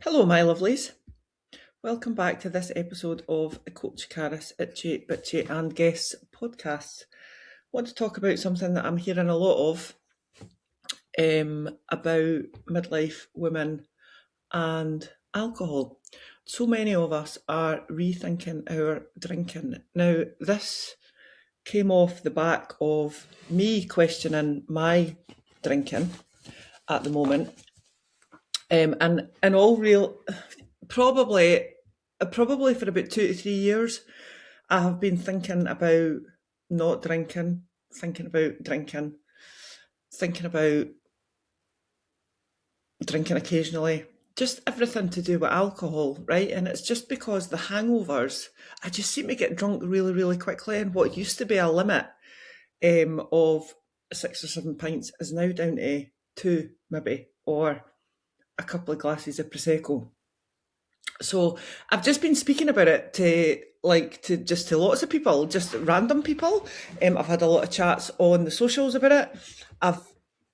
Hello, my lovelies. Welcome back to this episode of Coach Caris, Itchy, Bitchy and Guests podcasts. I want to talk about something that I'm hearing a lot of about midlife women and alcohol. So many of us are rethinking our drinking. Now, this came off the back of me questioning my drinking at the moment. And in all real, probably for about 2 to 3 years, I have been thinking about not drinking, thinking about drinking, thinking about drinking occasionally, just everything to do with alcohol, right? And it's just because the hangovers, I just seem to get drunk really, really quickly. And what used to be a limit of 6 or 7 pints is now down to 2, maybe, or a couple of glasses of Prosecco. So I've just been speaking about it to lots of people, just random people. I've had a lot of chats on the socials about it. I've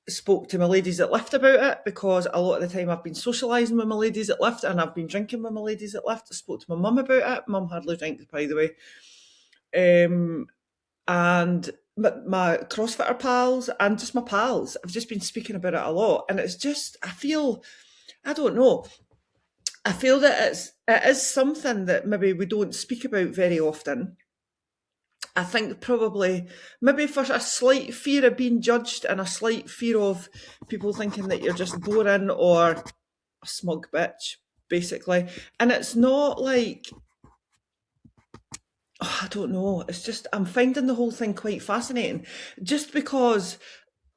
spoke to my ladies at Lift about it because a lot of the time I've been socialising with my ladies at Lift and I've been drinking with my ladies at Lift. I spoke to my mum about it. Mum hardly drinks, by the way. And my CrossFitter pals and just my pals, I've just been speaking about it a lot. And it's just, I don't know. I feel that it is something that maybe we don't speak about very often. I think probably maybe for a slight fear of being judged and a slight fear of people thinking that you're just boring or a smug bitch, basically. And it's not like, I don't know, it's just, I'm finding the whole thing quite fascinating. Just because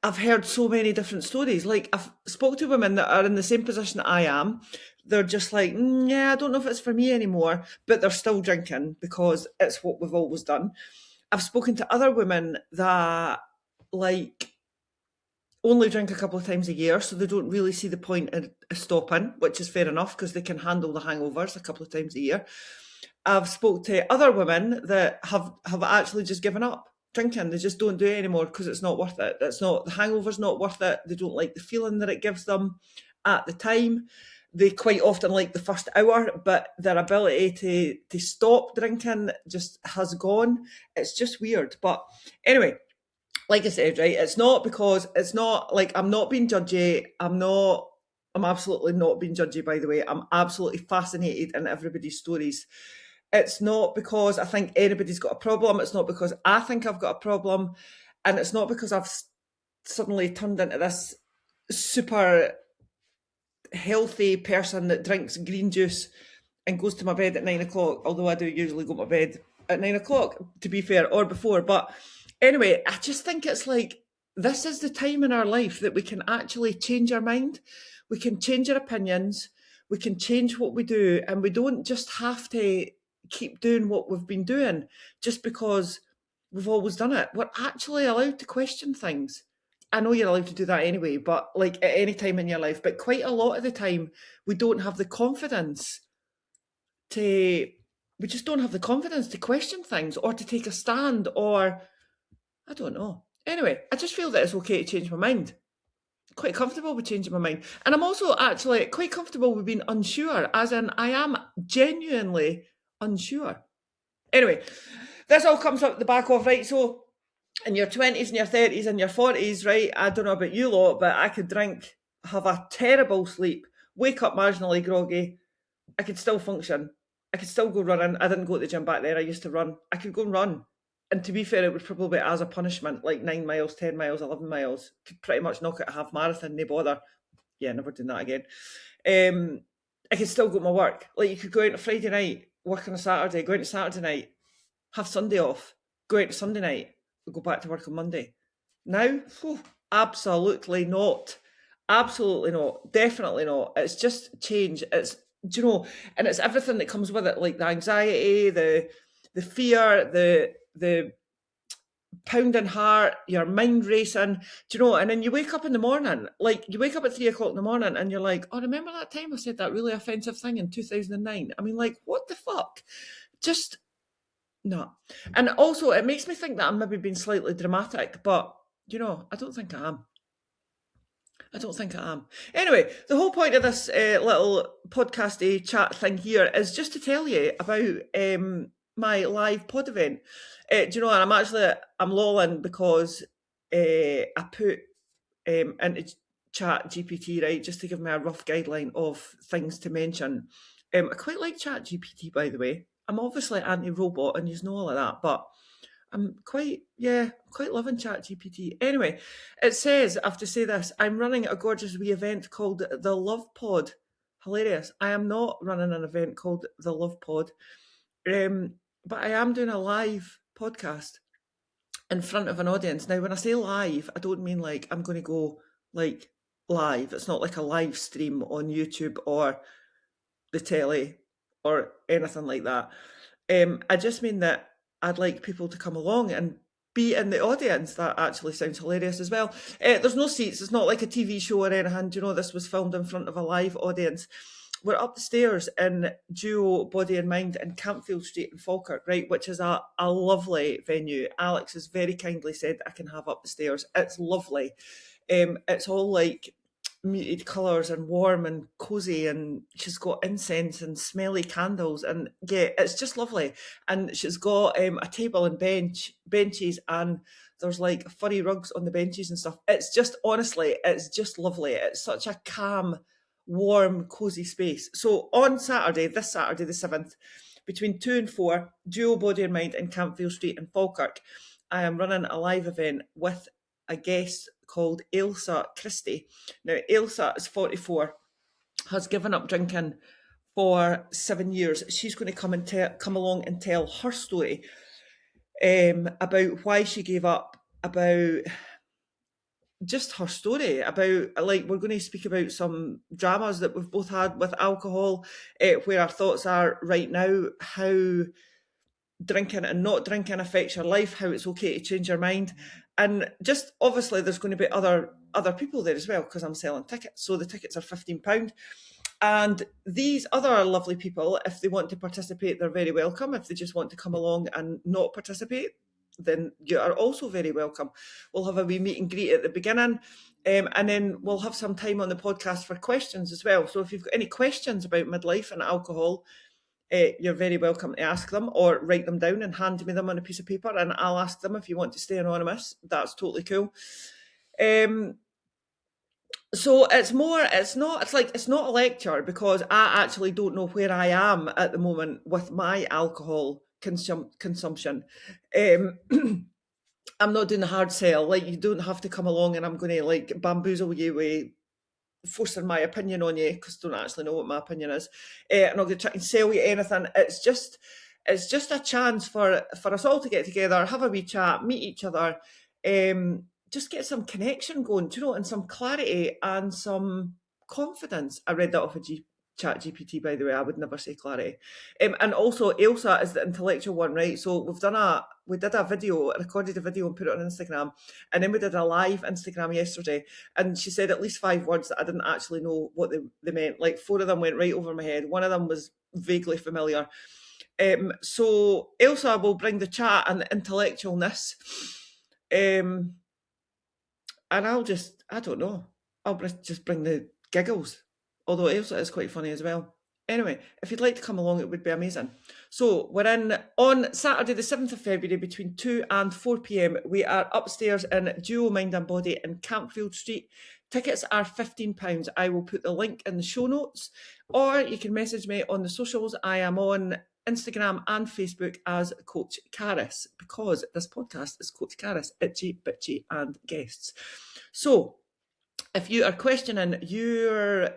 I've heard so many different stories. Like, I've spoke to women that are in the same position I am. They're just like, yeah, I don't know if it's for me anymore, but they're still drinking because it's what we've always done. I've spoken to other women that like only drink a couple of times a year, so they don't really see the point in stopping, which is fair enough because they can handle the hangovers a couple of times a year. I've spoke to other women that have actually just given up drinking. They just don't do it anymore because it's not worth it. The hangover's not worth it. They don't like the feeling that it gives them at the time. They quite often like the first hour, but their ability to stop drinking just has gone. It's just weird. But anyway, like I said, right, it's not like I'm not being judgy. I'm absolutely not being judgy, by the way. I'm absolutely fascinated in everybody's stories. It's not because I think anybody's got a problem. It's not because I think I've got a problem. And it's not because I've suddenly turned into this super healthy person that drinks green juice and goes to my bed at 9 o'clock, although I do usually go to my bed at 9 o'clock, to be fair, or before. But anyway, I just think it's like, this is the time in our life that we can actually change our mind. We can change our opinions. We can change what we do. And we don't just have to keep doing what we've been doing just because we've always done it. We're actually allowed to question things. I know you're allowed to do that anyway, but like at any time in your life, but quite a lot of the time we don't have the confidence we just don't have the confidence to question things or to take a stand, or I don't know. Anyway, I just feel that it's okay to change my mind. Quite comfortable with changing my mind. And I'm also actually quite comfortable with being unsure, as in I am genuinely unsure. Anyway, this all comes up the back of, right, so in your 20s and your 30s and your 40s, right, I don't know about you lot, but I could drink, have a terrible sleep, wake up marginally groggy, I could still function. I could still go running. I didn't go to the gym back then. I used to run. I could go and run. And to be fair, it would probably be as a punishment, like 9 miles, 10 miles, 11 miles. Could pretty much knock out a half marathon, no bother. Yeah, never doing that again. I could still go to my work. Like, you could go out on a Friday night, work on a Saturday, go out on Saturday night, have Sunday off, go out on Sunday night, go back to work on Monday. Now, absolutely not. Absolutely not. Definitely not. It's just change. It's, do you know, and it's everything that comes with it, like the anxiety, the fear, the pounding heart, your mind racing, do you know? And then you wake up in the morning, like you wake up at 3 o'clock in the morning and you're like, oh, remember that time I said that really offensive thing in 2009? I mean, like, what the fuck? Just, no. And also, it makes me think that I'm maybe being slightly dramatic, but, you know, I don't think I am. I don't think I am. Anyway, the whole point of this little podcasty chat thing here is just to tell you about my live pod event. Do you know what? I'm lolling because I put into Chat GPT, right, just to give me a rough guideline of things to mention. I quite like Chat GPT, by the way. I'm obviously anti-robot and you know all of that, but I'm quite loving Chat GPT. Anyway, it says, I have to say this, I'm running a gorgeous wee event called the Love Pod. Hilarious. I am not running an event called the Love Pod, but I am doing a live podcast in front of an audience. Now, when I say live, I don't mean like I'm going to go like live. It's not like a live stream on YouTube or the telly or anything like that. I just mean that I'd like people to come along and be in the audience. That actually sounds hilarious as well. There's no seats. It's not like a TV show or anything. You know, this was filmed in front of a live audience. We're up the stairs in Duo Body and Mind in Campfield Street in Falkirk, right, which is a lovely venue. Alex has very kindly said I can have up the stairs. It's lovely. It's all like muted colours and warm and cosy, and she's got incense and smelly candles, and yeah, it's just lovely. And she's got a table and benches, and there's like furry rugs on the benches and stuff. It's just, honestly, it's just lovely. It's such a calm, warm, cosy space. So on Saturday, this Saturday the 7th, between 2 and 4, Duo Body and Mind in Campfield Street in Falkirk, I am running a live event with a guest called Ailsa Christie. Now, Ailsa is 44, has given up drinking for 7 years. She's going to come along and tell her story about why she gave up, about just her story, about, like, we're going to speak about some dramas that we've both had with alcohol, where our thoughts are right now, how drinking and not drinking affects your life, how it's okay to change your mind. And just obviously there's going to be other people there as well, because I'm selling tickets. So the tickets are £15. And these other lovely people, if they want to participate, they're very welcome. If they just want to come along and not participate, then you are also very welcome. We'll have a wee meet and greet at the beginning, and then we'll have some time on the podcast for questions as well. So if you've got any questions about midlife and alcohol, you're very welcome to ask them, or write them down and hand me them on a piece of paper, and I'll ask them. If you want to stay anonymous, that's totally cool. So it's not a lecture, because I actually don't know where I am at the moment with my alcohol consumption. I'm not doing the hard sell. Like, you don't have to come along and I'm going to like bamboozle you with forcing my opinion on you, because I don't actually know what my opinion is. I'm not going to try and sell you anything. It's just a chance for us all to get together, have a wee chat, meet each other, just get some connection going, you know, and some clarity and some confidence. I read that off of Chat GPT, by the way. I would never say clarity. And also, Ailsa is the intellectual one, right? So we did a video, recorded a video and put it on Instagram, and then we did a live Instagram yesterday, and she said at least 5 words that I didn't actually know what they meant. Like 4 of them went right over my head. One of them was vaguely familiar. So Ailsa will bring the chat and the intellectualness, and I'll just bring the giggles. Although Ailsa is quite funny as well. Anyway, if you'd like to come along, it would be amazing. So we're in on Saturday the 7th of February between 2 and 4 p.m. We are upstairs in Duo Mind and Body in Campfield Street. Tickets are £15. I will put the link in the show notes, or you can message me on the socials. I am on Instagram and Facebook as Coach Caris, because this podcast is Coach Caris, Itchy, Bitchy and Guests. So if you are questioning your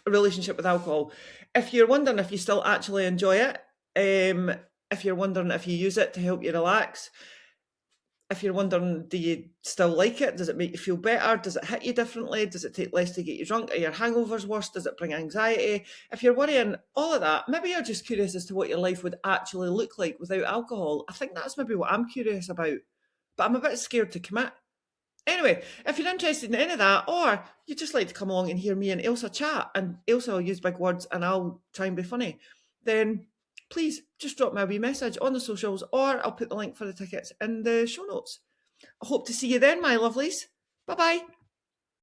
relationship with alcohol, if you're wondering if you still actually enjoy it, if you're wondering if you use it to help you relax, if you're wondering, do you still like it? Does it make you feel better? Does it hit you differently? Does it take less to get you drunk? Are your hangovers worse? Does it bring anxiety? If you're worrying all of that, maybe you're just curious as to what your life would actually look like without alcohol. I think that's maybe what I'm curious about, but I'm a bit scared to commit. Anyway, if you're interested in any of that, or you'd just like to come along and hear me and Ailsa chat, and Ailsa will use big words and I'll try and be funny, then please just drop me a wee message on the socials, or I'll put the link for the tickets in the show notes. I hope to see you then, my lovelies. Bye-bye.